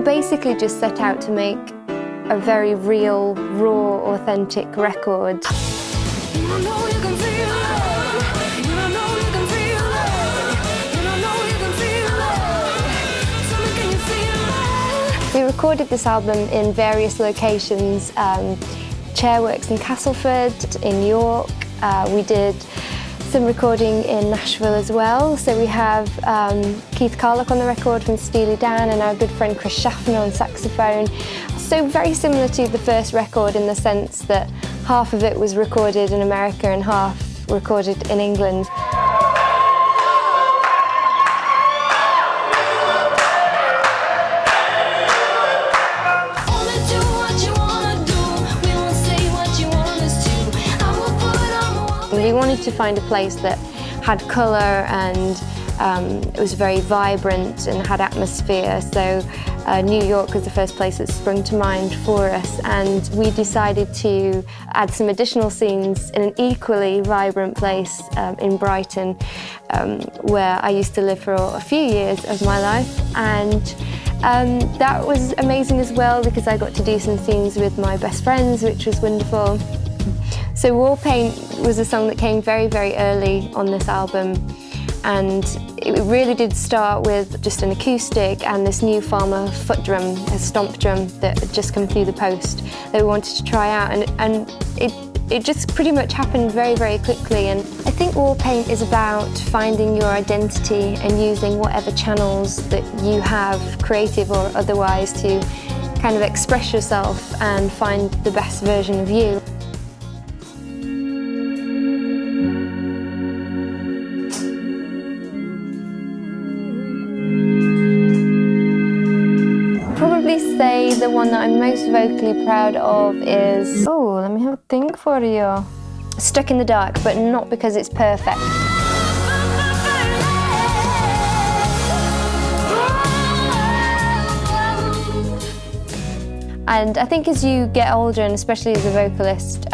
basically just set out to make a very real, raw, authentic record. We recorded this album in various locations, Chairworks in Castleford, in York. We did some recording in Nashville as well. So we have Keith Carlock on the record from Steely Dan and our good friend Chris Schaffner on saxophone. So very similar to the first record in the sense that half of it was recorded in America and half recorded in England. We wanted to find a place that had colour and it was very vibrant and had atmosphere, so New York was the first place that sprung to mind for us, and we decided to add some additional scenes in an equally vibrant place in Brighton, where I used to live for a few years of my life, and that was amazing as well because I got to do some scenes with my best friends, which was wonderful. So War Paint was a song that came very, very early on this album, and it really did start with just an acoustic and this new Farmer foot drum, a stomp drum that had just come through the post that we wanted to try out, and it just pretty much happened very, very quickly. And I think War Paint is about finding your identity and using whatever channels that you have, creative or otherwise, to kind of express yourself and find the best version of you. Probably say the one that I'm most vocally proud of is, oh, let me have a think for you. Stuck in the Dark, but not because it's perfect. And I think as you get older, and especially as a vocalist,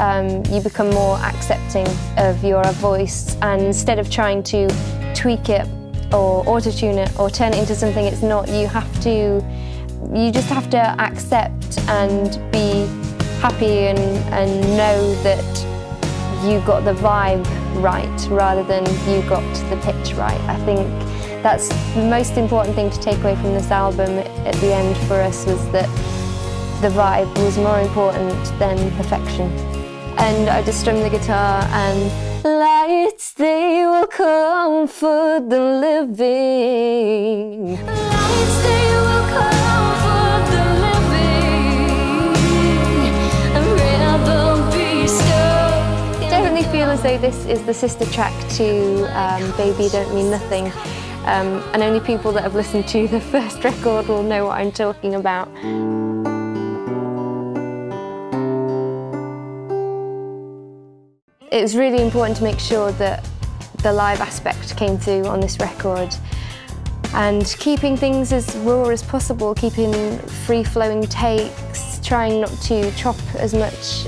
you become more accepting of your voice, and instead of trying to tweak it or auto-tune it or turn it into something it's not, you just have to accept and be happy and know that you got the vibe right rather than you got the pitch right. I think that's the most important thing to take away from this album at the end for us, was that the vibe was more important than perfection. And I just strum the guitar and lights, they will comfort the living. Lights, they will comfort the living. And rather be still. Definitely feel as though this is the sister track to Baby Don't Mean Nothing. And only people that have listened to the first record will know what I'm talking about. It was really important to make sure that the live aspect came through on this record, and keeping things as raw as possible, keeping free-flowing takes, trying not to chop as much.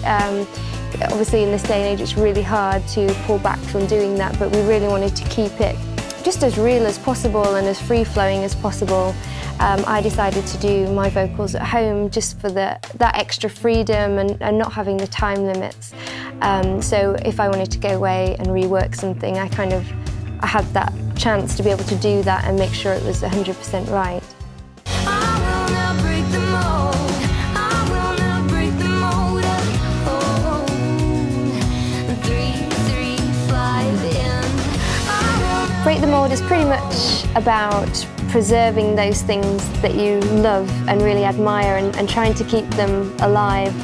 Obviously in this day and age it's really hard to pull back from doing that, but we really wanted to keep it just as real as possible and as free-flowing as possible. I decided to do my vocals at home just for that extra freedom and not having the time limits. So if I wanted to go away and rework something, I had that chance to be able to do that and make sure it was 100% right. Break the Mold is pretty much about preserving those things that you love and really admire and trying to keep them alive.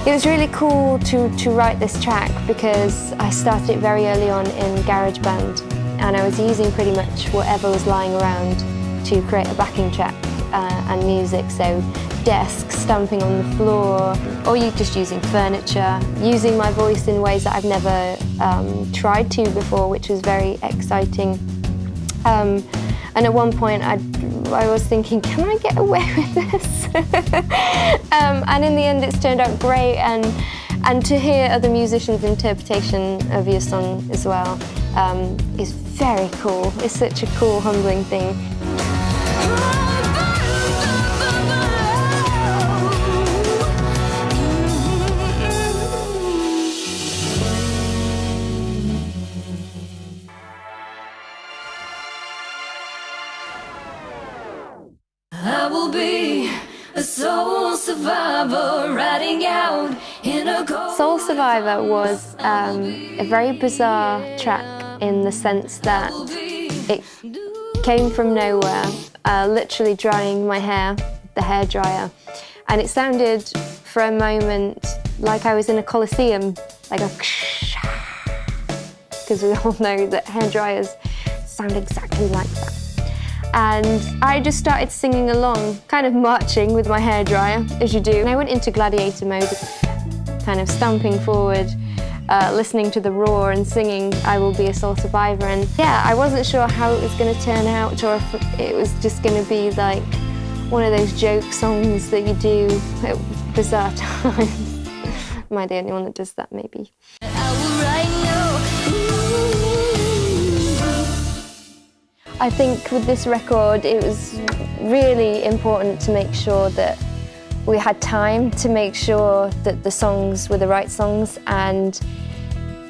It was really cool to write this track because I started it very early on in GarageBand, and I was using pretty much whatever was lying around to create a backing track and music. So desks, stamping on the floor, or you just using furniture, using my voice in ways that I've never tried to before, which was very exciting. And at one point I was thinking, can I get away with this? And in the end it's turned out great, and to hear other musicians' interpretation of your song as well is very cool. It's such a cool, humbling thing. I will be a soul survivor riding out in a cold. Soul Survivor was a very bizarre track in the sense that it came from nowhere, literally drying my hair, the hairdryer, and it sounded for a moment like I was in a coliseum, like a because we all know that hairdryers sound exactly like that. And I just started singing along, kind of marching with my hairdryer, as you do. And I went into gladiator mode, kind of stamping forward, listening to the roar and singing I Will Be a Soul Survivor. And yeah, I wasn't sure how it was going to turn out, or if it was just going to be like one of those joke songs that you do at bizarre times. Am I the only one that does that, maybe? I think with this record it was really important to make sure that we had time to make sure that the songs were the right songs, and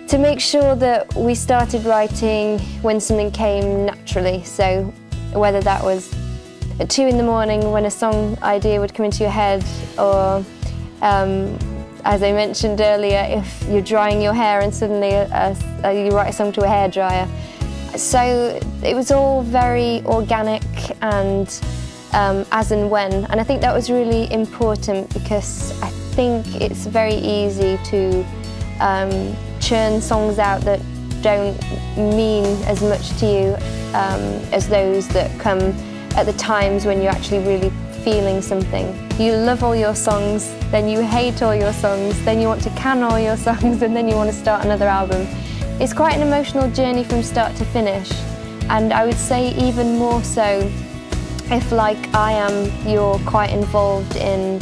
to make sure that we started writing when something came naturally. So whether that was at 2 in the morning when a song idea would come into your head, or as I mentioned earlier, if you're drying your hair and suddenly you write a song to a hairdryer. So it was all very organic and as and when, and I think that was really important, because I think it's very easy to churn songs out that don't mean as much to you as those that come at the times when you're actually really feeling something. You love all your songs, then you hate all your songs, then you want to can all your songs, and then you want to start another album. It's quite an emotional journey from start to finish, and I would say even more so if, like I am, you're quite involved in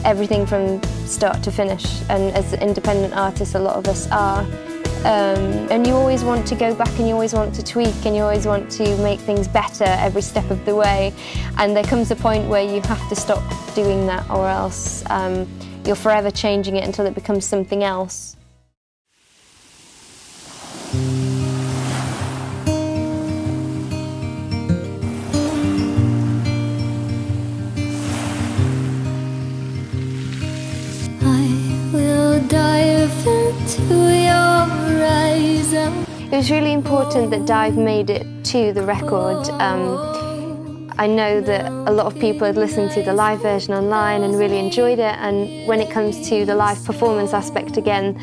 everything from start to finish, and as independent artists a lot of us are. And you always want to go back, and you always want to tweak, and you always want to make things better every step of the way, and there comes a point where you have to stop doing that, or else you're forever changing it until it becomes something else. It was really important that Dive made it to the record. I know that a lot of people had listened to the live version online and really enjoyed it, and when it comes to the live performance aspect again,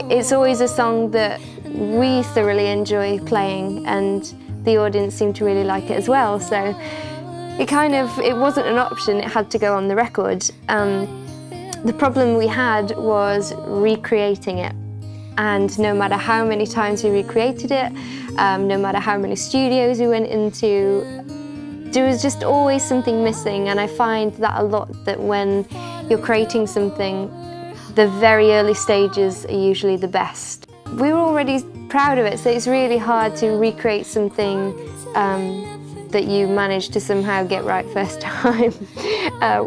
it's always a song that we thoroughly enjoy playing, and the audience seemed to really like it as well, so it wasn't an option, it had to go on the record. The problem we had was recreating it, and no matter how many times we recreated it, no matter how many studios we went into, there was just always something missing. And I find that a lot, that when you're creating something, the very early stages are usually the best. We were already proud of it, so it's really hard to recreate something that you managed to somehow get right first time.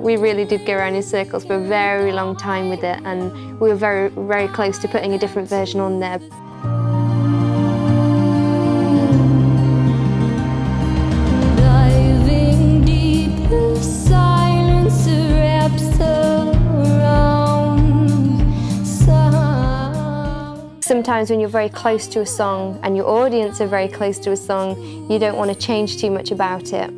We really did go around in circles for a very long time with it, and we were very, very close to putting a different version on there. Diving deep, the silence wraps around sound. Sometimes when you're very close to a song and your audience are very close to a song, you don't want to change too much about it.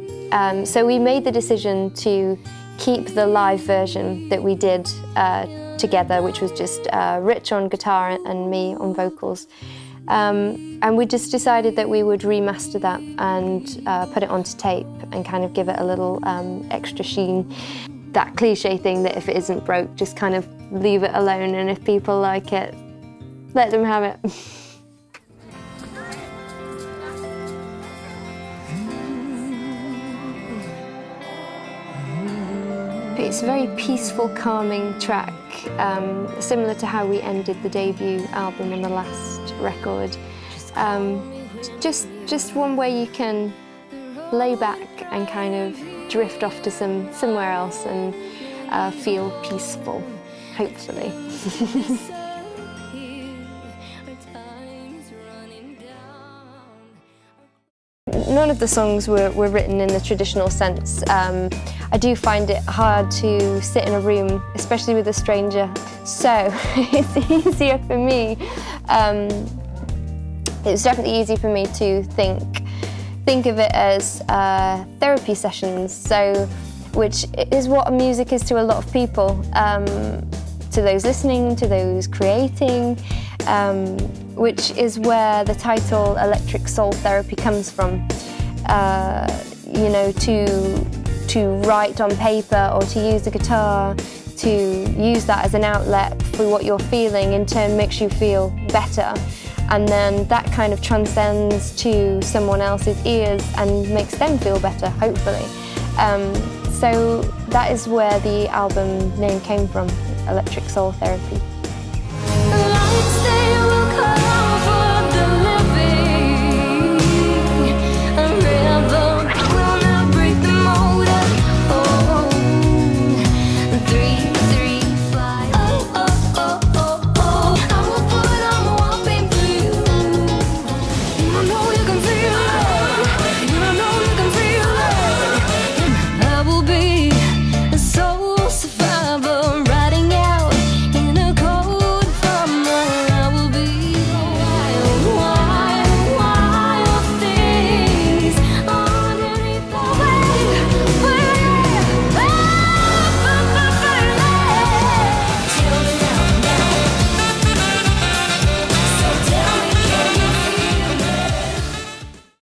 So we made the decision to keep the live version that we did together, which was just Rich on guitar and me on vocals. And we just decided that we would remaster that and put it onto tape and kind of give it a little extra sheen. That cliche thing that if it isn't broke, just kind of leave it alone, and if people like it, let them have it. It's a very peaceful, calming track, similar to how we ended the debut album on the last record. Just one where you can lay back and kind of drift off to somewhere else and feel peaceful, hopefully. None of the songs were written in the traditional sense. I do find it hard to sit in a room, especially with a stranger, so it's easier for me. It was definitely easy for me to think of it as therapy sessions, so which is what music is to a lot of people, to those listening, to those creating, which is where the title Electric Soul Therapy comes from. You know, to write on paper or to use the guitar, to use that as an outlet for what you're feeling, in turn makes you feel better. And then that kind of transcends to someone else's ears and makes them feel better, hopefully. So that is where the album name came from, Electric Soul Therapy.